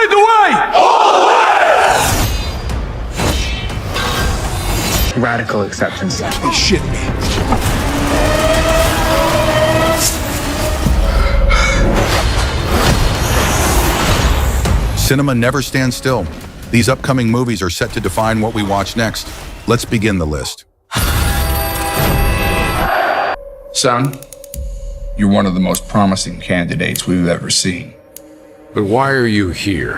lead the way! Radical acceptance. They shit me. Cinema never stands still. These upcoming movies are set to define what we watch next. Let's begin the list. Son, you're one of the most promising candidates we've ever seen. But why are you here?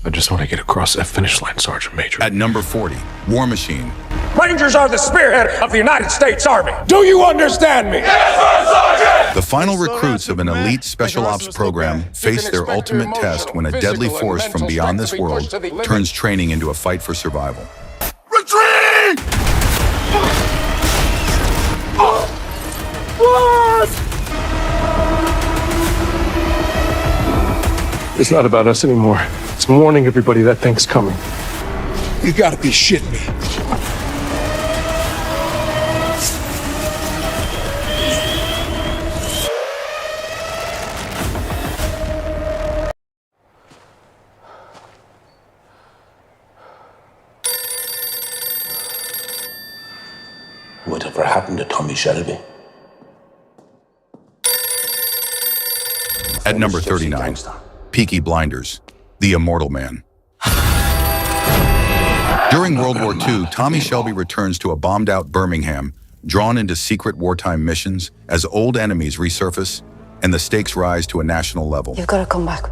I just want to get across that finish line, Sergeant Major. At number 40, War Machine. Rangers are the spearhead of the United States Army. Do you understand me? The final recruits of an elite special ops program face their ultimate test when a deadly force from beyond this world turns training into a fight for survival. Retreat! It's not about us anymore. It's warning everybody that thing's coming. You gotta be shitting me. Whatever happened to Tommy Shelby? At number 39, Peaky Blinders, The Immortal Man. During World War II, Tommy Shelby returns to a bombed-out Birmingham, drawn into secret wartime missions as old enemies resurface and the stakes rise to a national level. You've got to come back.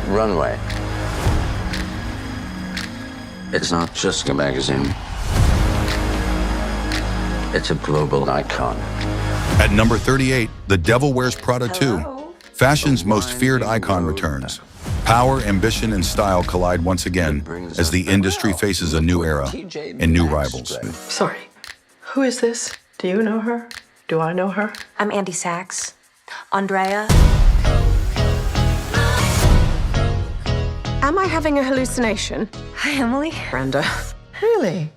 Runway. It's not just a magazine. It's a global icon. At number 38, The Devil Wears Prada 2. Fashion's most feared icon returns. Power, ambition, and style collide once again as the industry faces a new era and new rivals. Sorry, who is this? Do you know her? Do I know her? I'm Andy Sachs. Andrea. Am I having a hallucination? Hi, Emily. Brenda. Really?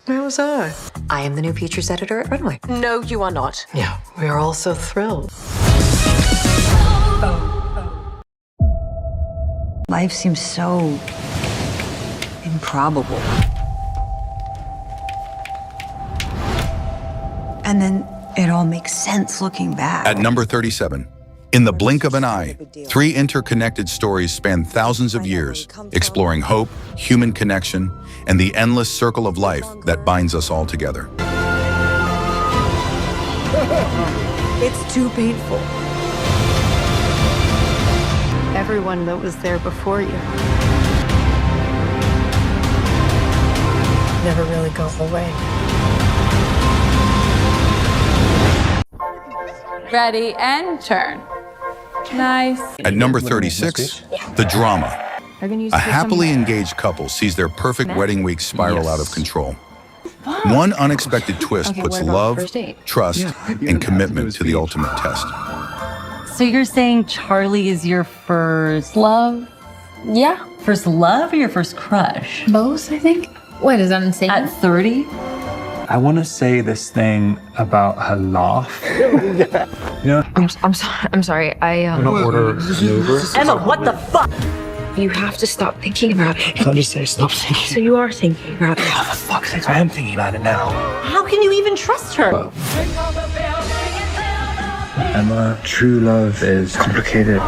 Where was I? I am the new features editor at Runway. No, you are not. Yeah, we are all so thrilled. Life seems so improbable. And then it all makes sense looking back. At number 37, In the Blink of an Eye, 3 interconnected stories span thousands of years, exploring hope, human connection, and the endless circle of life that binds us all together. It's too painful. Everyone that was there before you Never really go away. ready and turn. Nice. At number 36, The Drama. A happily engaged couple sees their perfect wedding week spiral out of control. One unexpected twist puts love, trust, and commitment to the ultimate test. So you're saying Charlie is your first love? Yeah. First love or your first crush? Both, I think. What, is that insane? At 30? I want to say this thing about her laugh. You know? I'm sorry. I'm gonna order an Uber. Emma, what the fuck? You have to stop thinking about it. Can't just say stop thinking. So you are thinking about it. Oh, for fuck's sake, I am thinking about it now. How can you even trust her? Emma, true love is complicated.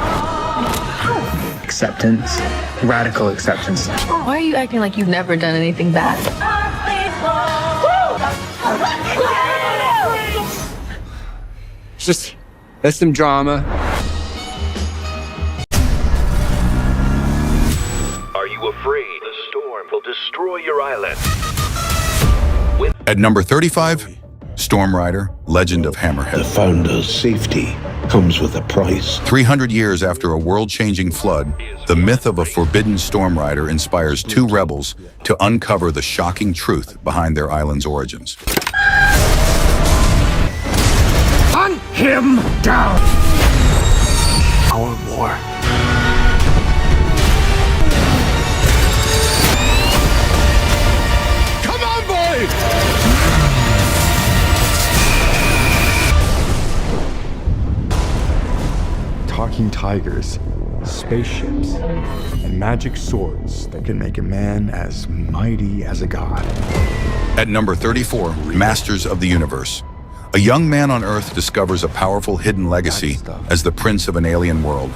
Acceptance, radical acceptance. Why are you acting like you've never done anything bad? Just, there's some drama. Are you afraid the storm will destroy your island? At number 35, Storm Rider, Legend of Hammerhead. The founder's safety comes with a price. 300 years after a world-changing flood, the myth of a forbidden storm rider inspires 2 rebels to uncover the shocking truth behind their island's origins. Hunt him down! I want more. talking tigers, spaceships, and magic swords that can make a man as mighty as a god. At number 34, Masters of the Universe. A young man on Earth discovers a powerful hidden legacy as the prince of an alien world.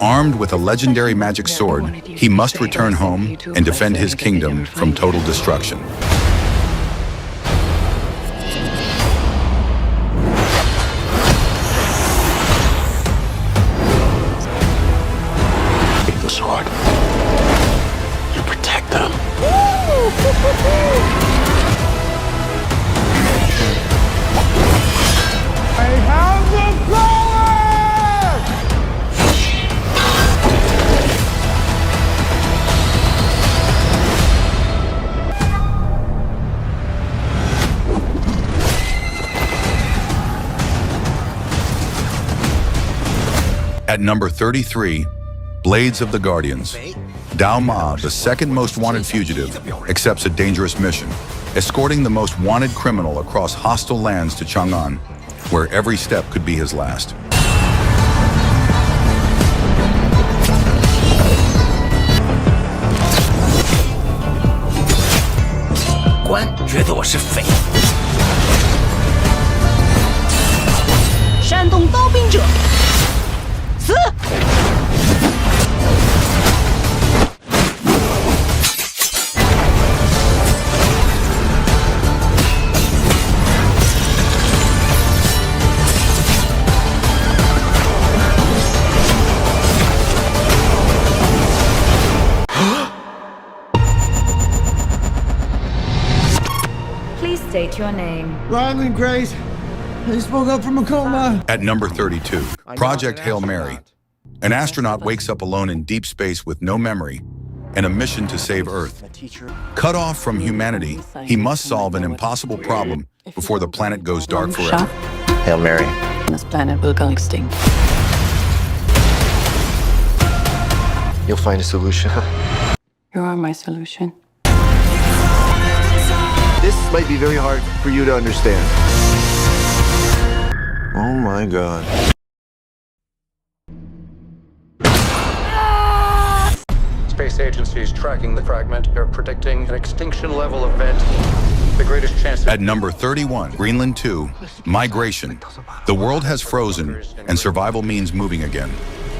Armed with a legendary magic sword, he must return home and defend his kingdom from total destruction. Take the sword. You protect them. I have the power! At number 33, Blades of the Guardians. Dao Ma, the second most wanted fugitive, accepts a dangerous mission, escorting the most wanted criminal across hostile lands to Chang'an, where every step could be his last. 官觉得我是匪。煽动刀兵者，死！ Please state your name. Ryland Grace. I just woke up from a coma. At number 32, Project Hail Mary. An astronaut wakes up alone in deep space with no memory and a mission to save Earth. Cut off from humanity, he must solve an impossible problem before the planet goes dark forever. Hail Mary. This planet will go extinct. You'll find a solution. You are my solution. This might be very hard for you to understand. Oh my God. Space Agency is tracking the fragment. They're predicting an extinction level event. The greatest chance. At number 31, Greenland 2, Migration. The world has frozen, and survival means moving again.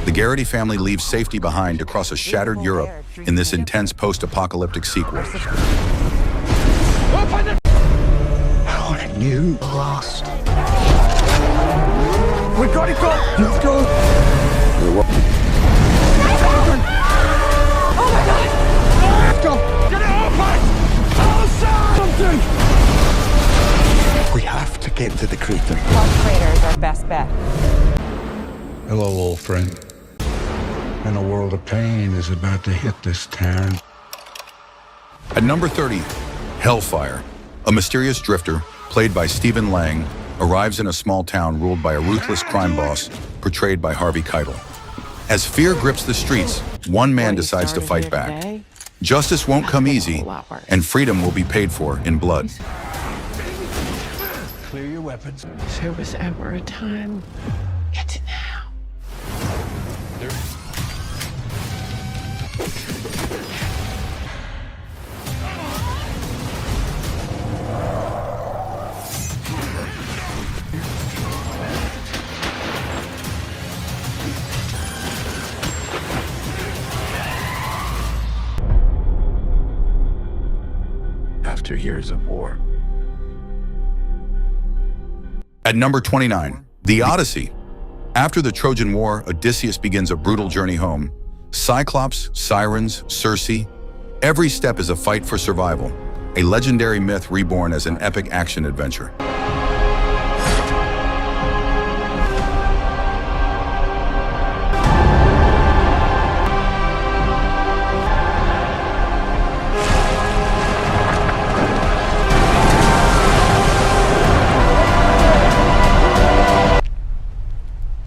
The Garrity family leaves safety behind to cross a shattered Europe in this intense post-apocalyptic sequel. How are you lost? We got it, go! Let's go! Oh my God! Let's go! Get it open! Something! We have to get to the crater. Crater is our best bet. Hello, old friend. And a world of pain is about to hit this town. At number 30, Hellfire. A mysterious drifter, played by Stephen Lang, arrives in a small town ruled by a ruthless crime boss, portrayed by Harvey Keitel. As fear grips the streets, one man decides to fight back. Justice won't come easy, and freedom will be paid for in blood. Clear your weapons. If there was ever a time, it's now. After years of war. At number 29, The Odyssey. After the Trojan War, Odysseus begins a brutal journey home. Cyclops, sirens, Circe, every step is a fight for survival, a legendary myth reborn as an epic action adventure.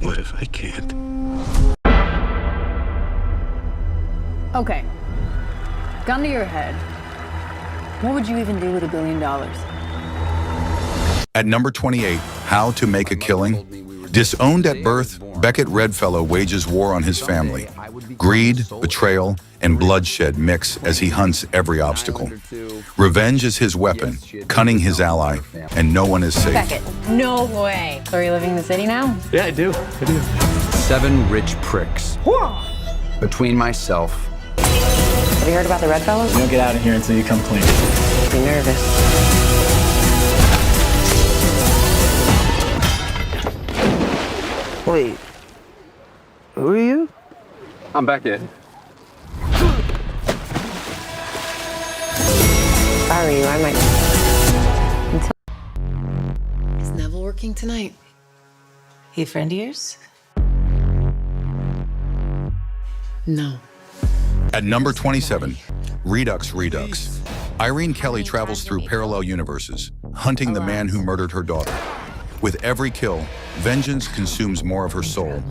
What if I can't? Okay. Gun to your head. What would you even do with $1 billion? At number 28, How to Make a Killing. Disowned at birth, Beckett Redfellow wages war on his family. Greed, betrayal, and bloodshed mix as he hunts every obstacle. Revenge is his weapon, cunning his ally, and no one is safe. Beckett, no way. So are you living in the city now? Yeah, I do. 7 rich pricks. Between myself. Have you heard about the Redfellows? You don't get out of here until you come clean. Be nervous. Wait, who are you? I'm Beckett. If I were you, I might... Is Neville working tonight? He a friend of yours? No. At number 27, Redux. Irene Kelly travels through parallel universes, hunting the man who murdered her daughter. With every kill, vengeance consumes more of her soul.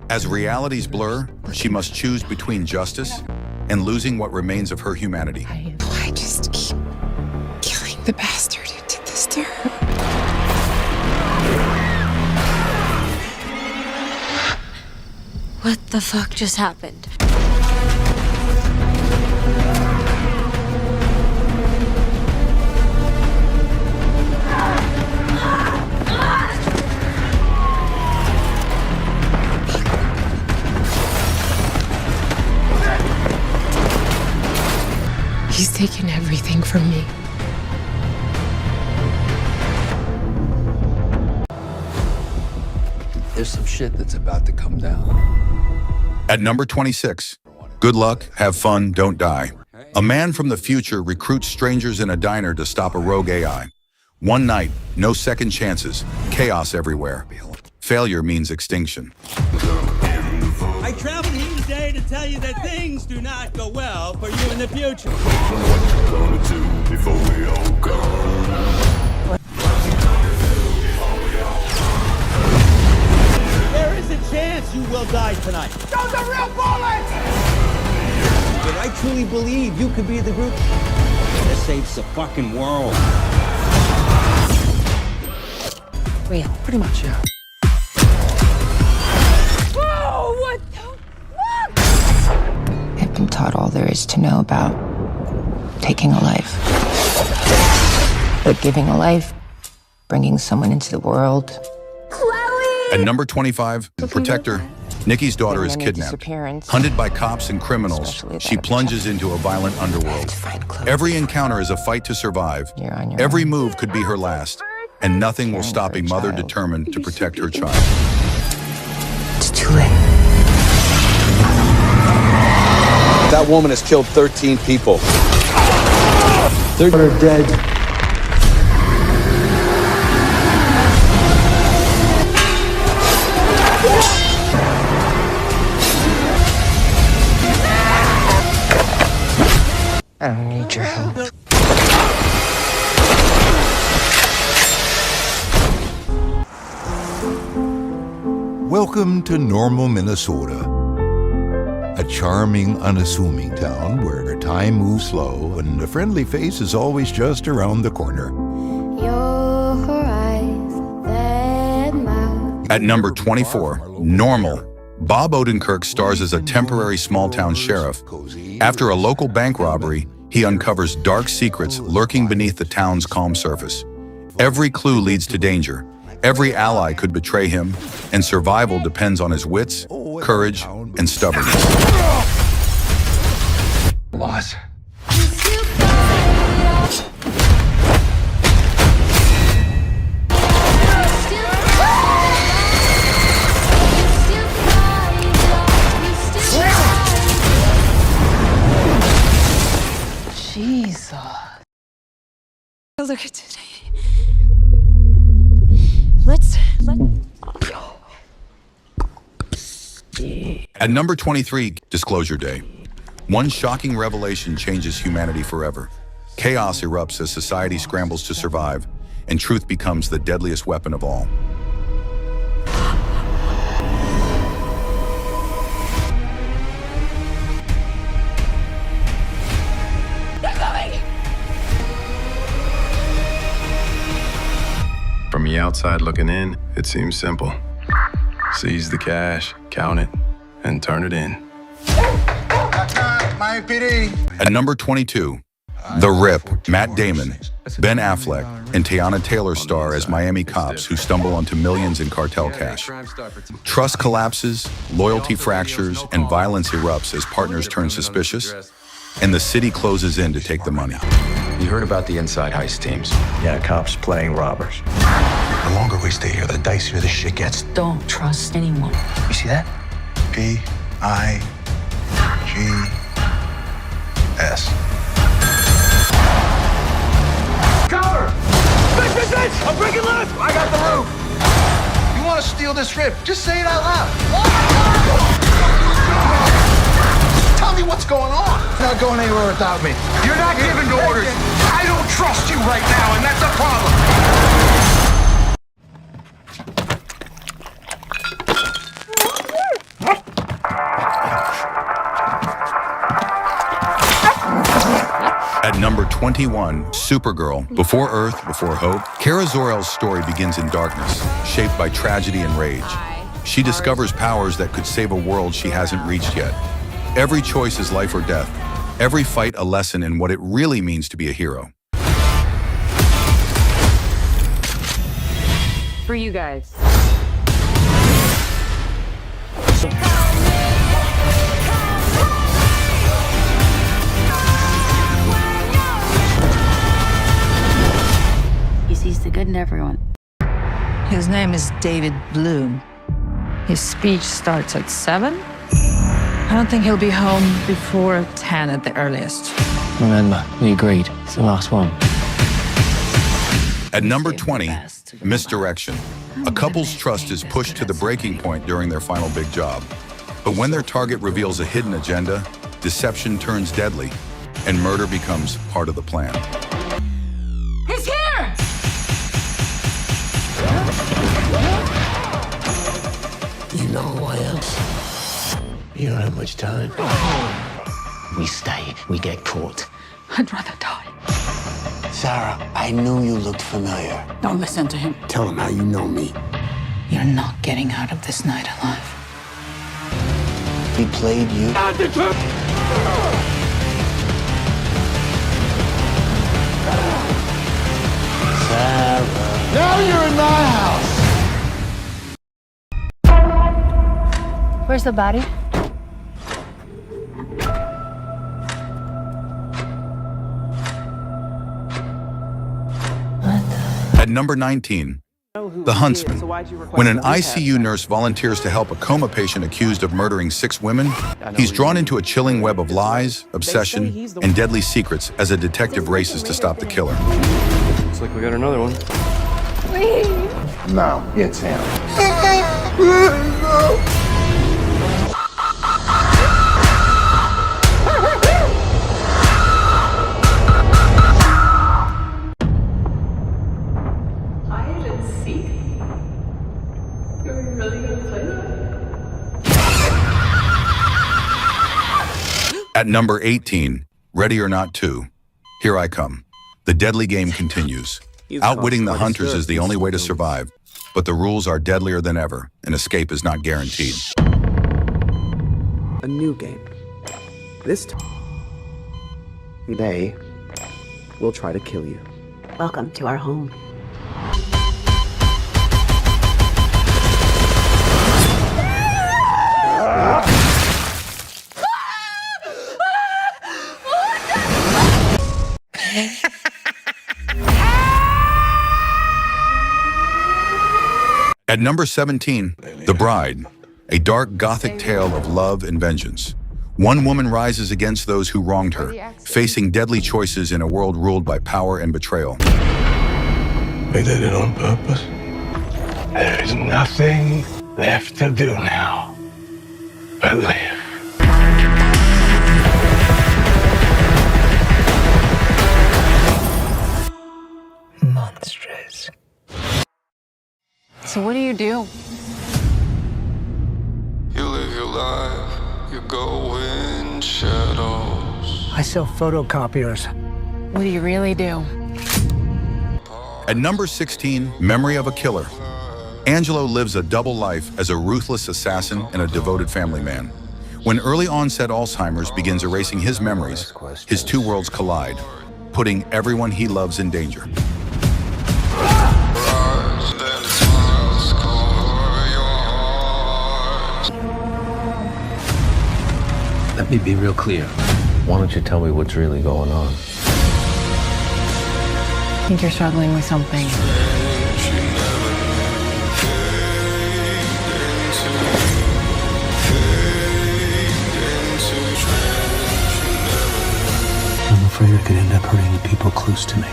As realities blur, she must choose between justice and losing what remains of her humanity. I just keep killing the bastard who did this to her. What the fuck just happened? He's taken everything from me. There's some shit that's about to come down. At number 26, good luck, have fun, don't die. A man from the future recruits strangers in a diner to stop a rogue AI. One night, no second chances, chaos everywhere. Failure means extinction. I traveled here today to tell you that things do not go well for you in the future. There is a chance you will die tonight. Those are real bullets! But I truly believe you could be the group that saves the fucking world. Real. Pretty much, yeah. Whoa, what the fuck? I've been taught all there is to know about taking a life. But giving a life, bringing someone into the world. At number 25, Protector, Nikki's daughter is kidnapped. Hunted by cops and criminals, she plunges into a violent underworld. Every encounter is a fight to survive. Every move could be her last, and nothing will stop a mother determined to protect her child. It's too late. That woman has killed 13 people. 30 are dead. I don't need your help. Welcome to Normal, Minnesota. A charming, unassuming town where time moves slow and a friendly face is always just around the corner. At number 24, Normal. Bob Odenkirk stars as a temporary small-town sheriff. After a local bank robbery, he uncovers dark secrets lurking beneath the town's calm surface. Every clue leads to danger. Every ally could betray him, and survival depends on his wits, courage, and stubbornness. Loss. Jesus. Look at today. Let's. At number 23, Disclosure Day. One shocking revelation changes humanity forever. Chaos erupts as society scrambles to survive, and truth becomes the deadliest weapon of all. From the outside looking in, it seems simple. Seize the cash, count it, and turn it in. At number 22, The Rip, Matt Damon, Ben Affleck, and Teyana Taylor star as Miami cops who stumble onto millions in cartel cash. Trust collapses, loyalty fractures, and violence erupts as partners turn suspicious, and the city closes in to take the money. You heard about the inside heist teams. Yeah, cops playing robbers. The longer we stay here, the dicier the shit gets. Don't trust anyone. You see that? P-I-G-S. Cover! Bitch! I'm breaking left! I got the roof! You want to steal this rip? Just say it out loud. Tell me what's going on. You're not going anywhere without me. You're not giving orders. I don't trust you right now, and that's a problem. At number 21, Supergirl, Before Earth, Before Hope. Kara Zor-El's story begins in darkness, shaped by tragedy and rage. She discovers powers that could save a world she hasn't reached yet. Every choice is life or death. Every fight a lesson in what it really means to be a hero. For you guys. He sees the good in everyone. His name is David Bloom. His speech starts at 7. I don't think he'll be home before 10 at the earliest. Remember, we agreed. It's the last one. At number 20, Misdirection. A couple's trust is pushed to the breaking point during their final big job. But when their target reveals a hidden agenda, deception turns deadly, and murder becomes part of the plan. He's here! You know who I am? You don't have much time. We stay, we get caught. I'd rather die. Sarah, I knew you looked familiar. Don't listen to him. Tell him how you know me. You're not getting out of this night alive. He played you. Sarah. Now you're in my house. Where's the body? At number 19, The Huntsman. When an ICU nurse volunteers to help a coma patient accused of murdering 6 women, he's drawn into a chilling web of lies, obsession, and deadly secrets as a detective races to stop the killer. Looks like we got another one. No, it's him. At number 18, Ready or Not 2, Here I Come. The deadly game continues. Outwitting the hunters is the only way to survive, but the rules are deadlier than ever, and escape is not guaranteed. A new game. This time, they will try to kill you. Welcome to our home. At number 17, The Bride, a dark Gothic tale of love and vengeance. One woman rises against those who wronged her, facing deadly choices in a world ruled by power and betrayal. They did it on purpose. There is nothing left to do now but live. Monstrous. So what do? You live your life, you go in shadows. I sell photocopiers. What do you really do? At number 16, Memory of a Killer. Angelo lives a double life as a ruthless assassin and a devoted family man. When early onset Alzheimer's begins erasing his memories, his two worlds collide, putting everyone he loves in danger. Let me be real clear. Why don't you tell me what's really going on? I think you're struggling with something. I'm afraid I could end up hurting the people close to me.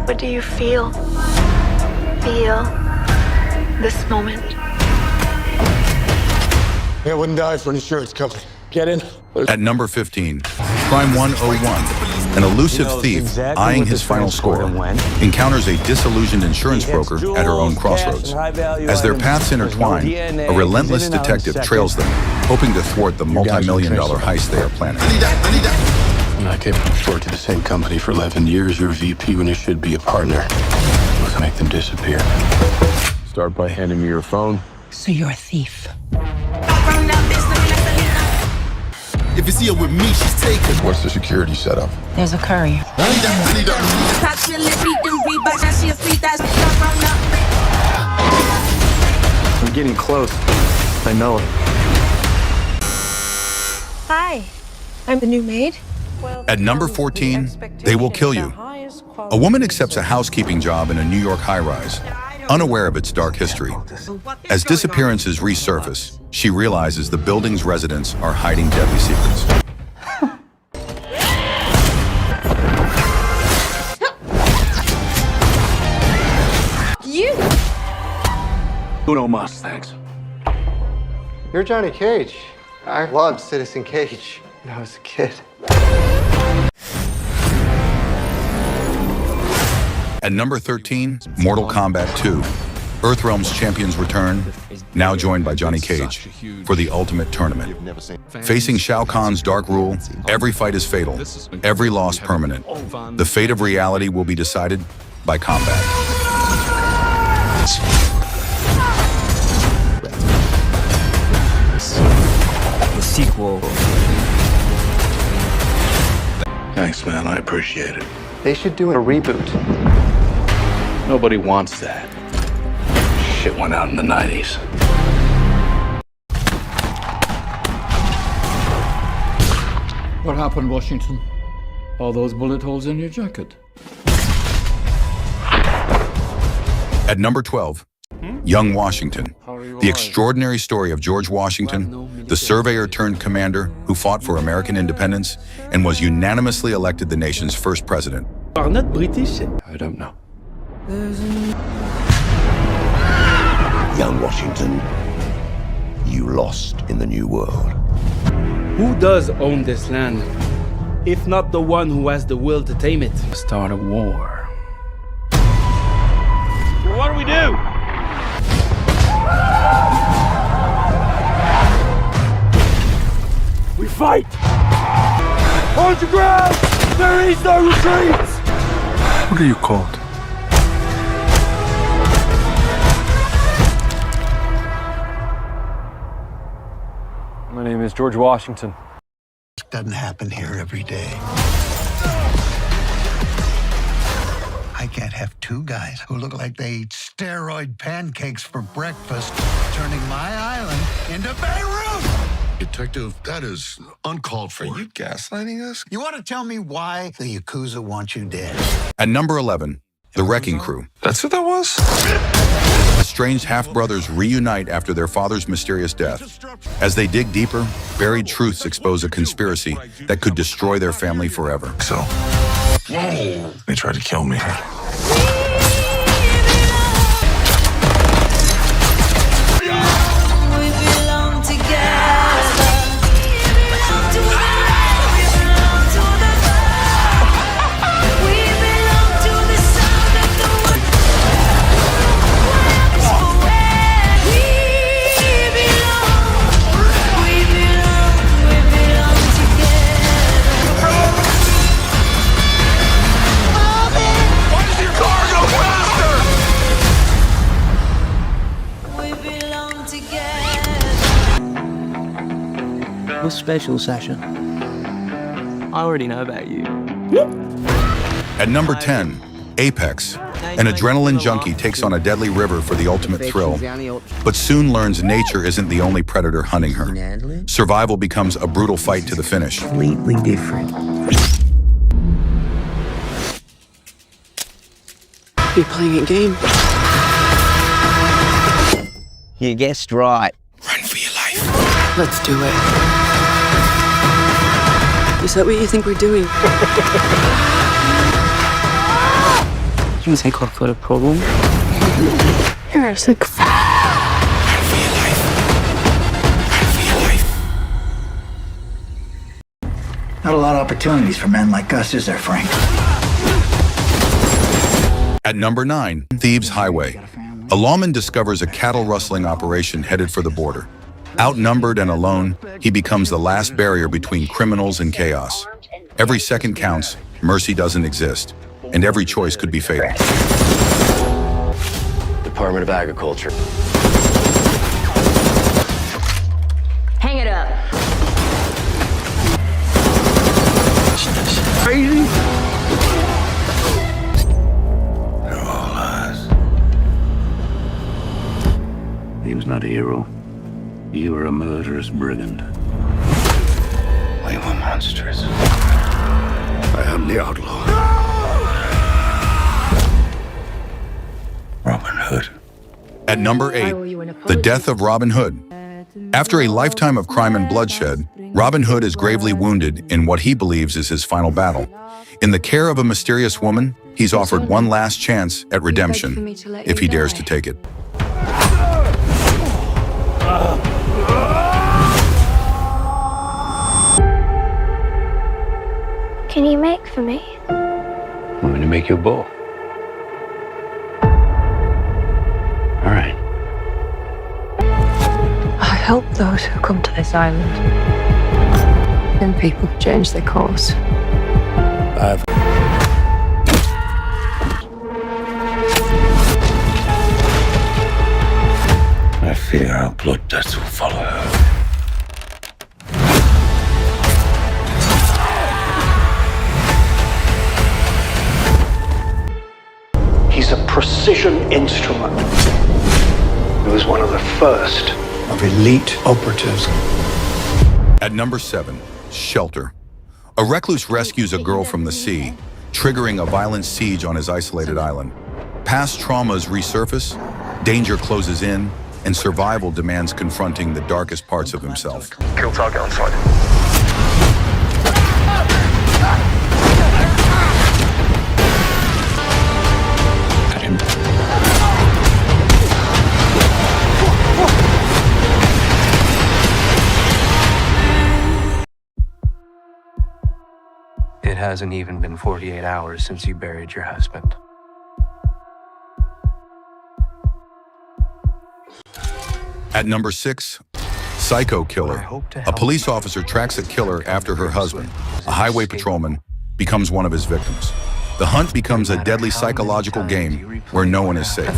What do you feel? Feel this moment. I wouldn't die for an insurance company. Get in. At number 15, Crime 101, an elusive thief eyeing his final score, encounters a disillusioned insurance broker at her own crossroads. As their paths intertwine, a relentless detective trails them, hoping to thwart the multi-million-dollar heist they are planning. I came to work at the same company for 11 years. You're a VP when you should be a partner. Let's make them disappear. Start by handing me your phone. So you're a thief. If it's here with me, she's taken. What's the security setup? There's a courier. I'm getting close. I know it. Hi, I'm the new maid. At number 14, They Will Kill You. A woman accepts a housekeeping job in a New York high-rise, unaware of its dark history. As disappearances resurface, she realizes the building's residents are hiding deadly secrets. You! Uno mas, thanks. You're Johnny Cage. I loved Citizen Cage when I was a kid. At number 13, Mortal Kombat 2. Earthrealm's champions return, now joined by Johnny Cage, for the ultimate tournament. Facing Shao Kahn's dark rule, every fight is fatal, every loss permanent. The fate of reality will be decided by combat. The sequel. Thanks, man. I appreciate it. They should do a reboot. Nobody wants that. Shit went out in the 90s. What happened, Washington? All those bullet holes in your jacket? At number 12, Young Washington. The extraordinary story of George Washington, the surveyor turned commander who fought for American independence and was unanimously elected the nation's first president. Are not British? I don't know. Young Washington, you lost in the New World. Who does own this land, if not the one who has the will to tame it? Start a war. What do we do? We fight! Hold your ground! There is no retreat! What are you called? My name is George Washington. It doesn't happen here every day. I can't have two guys who look like they eat steroid pancakes for breakfast, turning my island into Beirut! Detective, that is uncalled for. Are you gaslighting us? You want to tell me why the Yakuza want you dead? At number 11, The Wrecking Crew. That's what that was? Estranged half-brothers reunite after their father's mysterious death. As they dig deeper, buried truths expose a conspiracy that could destroy their family forever. So, they tried to kill me. What's special, Sasha? I already know about you. At number 10, Apex. An adrenaline junkie takes on a deadly river for the ultimate thrill, but soon learns nature isn't the only predator hunting her. Survival becomes a brutal fight to the finish. Completely different. You're playing a game. You guessed right. Run for your life. Let's do it. Is that what you think we're doing? You think I've got a problem? You're a sick f***. Run for your life. Run for your life. Not a lot of opportunities for men like us, is there, Frank? At number 9, Thieves Highway. A lawman discovers a cattle rustling operation headed for the border. Outnumbered and alone, he becomes the last barrier between criminals and chaos. Every second counts, mercy doesn't exist, and every choice could be fatal. Department of Agriculture. Hang it up. Crazy? They're all lies. He was not a hero. You were a murderous brigand. We were monsters. I am the outlaw. Robin Hood. At number 8, The Death of Robin Hood. After a lifetime of crime and bloodshed, Robin Hood is gravely wounded in what he believes is his final battle. In the care of a mysterious woman, he's offered one last chance at redemption, if he dares to take it. Can you make for me? I'm going to make you a bowl. All right. I help those who come to this island. Then people change their course. I fear our blood debts will follow her. He's a precision instrument. He was one of the first Of elite operatives. At number 7, Shelter. A recluse rescues a girl from the sea, triggering a violent siege on his isolated island. Past traumas resurface, danger closes in, and survival demands confronting the darkest parts of himself. Kill target on sight. It hasn't even been 48 hours since you buried your husband. At number 6, Psycho Killer. A police officer tracks a killer after her husband, a highway patrolman, becomes one of his victims. The hunt becomes a deadly psychological game where no one is safe.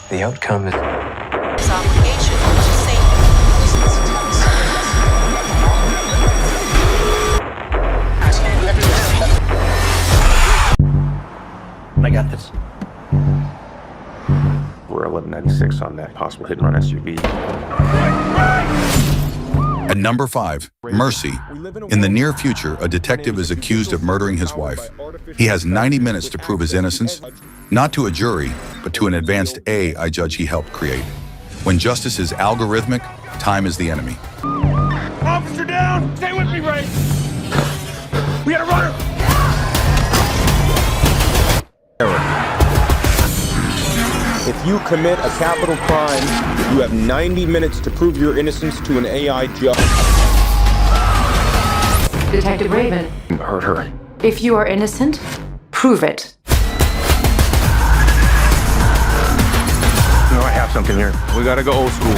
The outcome is... I got this. We're 1196 on that possible hit and run SUV. At number 5, Mercy. In the near future, a detective is accused of murdering his wife. He has 90 minutes to prove his innocence, not to a jury, but to an advanced AI judge he helped create. When justice is algorithmic, time is the enemy. Officer down! Stay with me, Ray! We got a runner! If you commit a capital crime, you have 90 minutes to prove your innocence to an AI judge. Detective Raven, Hurt her. if you are innocent, prove it. No, I have something here. We gotta go old school.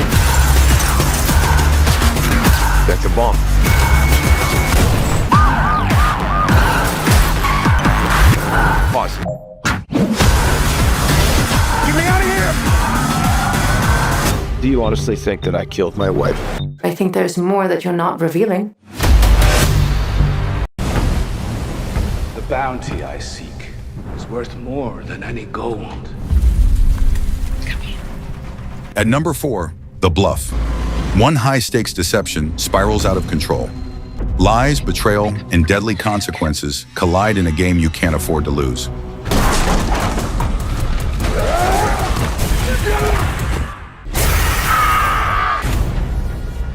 That's a bomb. Pause. Get me out of here! honestly think that I killed my wife? I think there's more that you're not revealing. The bounty I seek is worth more than any gold. At number 4, The Bluff. One high-stakes deception spirals out of control. Lies, betrayal, and deadly consequences collide in a game you can't afford to lose.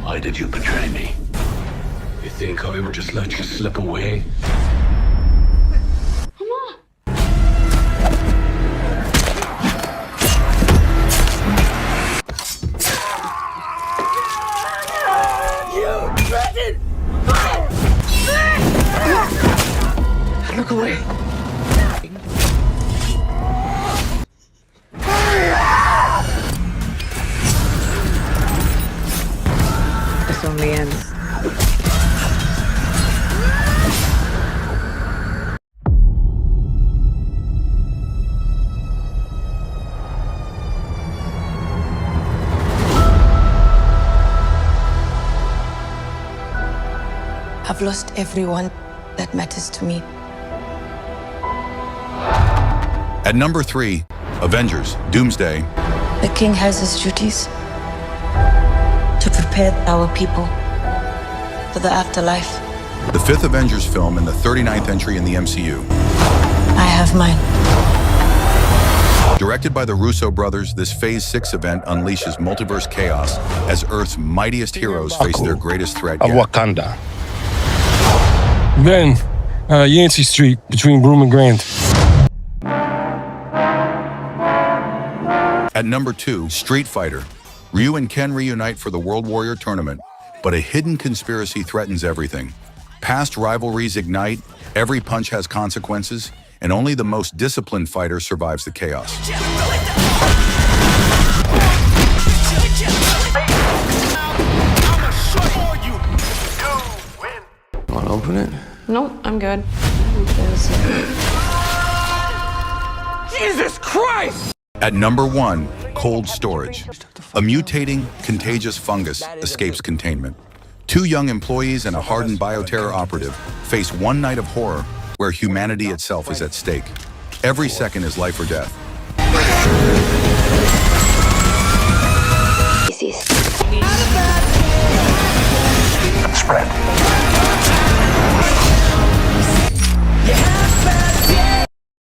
Why did you betray me? You think I would just let you slip away? Look away. This only ends. I've lost everyone that matters to me. At number 3, Avengers: Doomsday. The king has his duties to prepare our people for the afterlife. The 5th Avengers film and the 39th entry in the MCU. I have mine. Directed by the Russo brothers, this Phase 6 event unleashes multiverse chaos as Earth's mightiest heroes face their greatest threat Of yet. Wakanda. Then, Yancey Street between Broome and Grand. At number 2, Street Fighter. Ryu and Ken reunite for the World Warrior Tournament, but a hidden conspiracy threatens everything. Past rivalries ignite, every punch has consequences, and only the most disciplined fighter survives the chaos. Want to open it? No, I'm good. Jesus Christ! At number 1, Cold Storage. A mutating, contagious fungus escapes containment. 2 young employees and a hardened bioterror operative face one night of horror where humanity itself is at stake. Every second is life or death. Spread.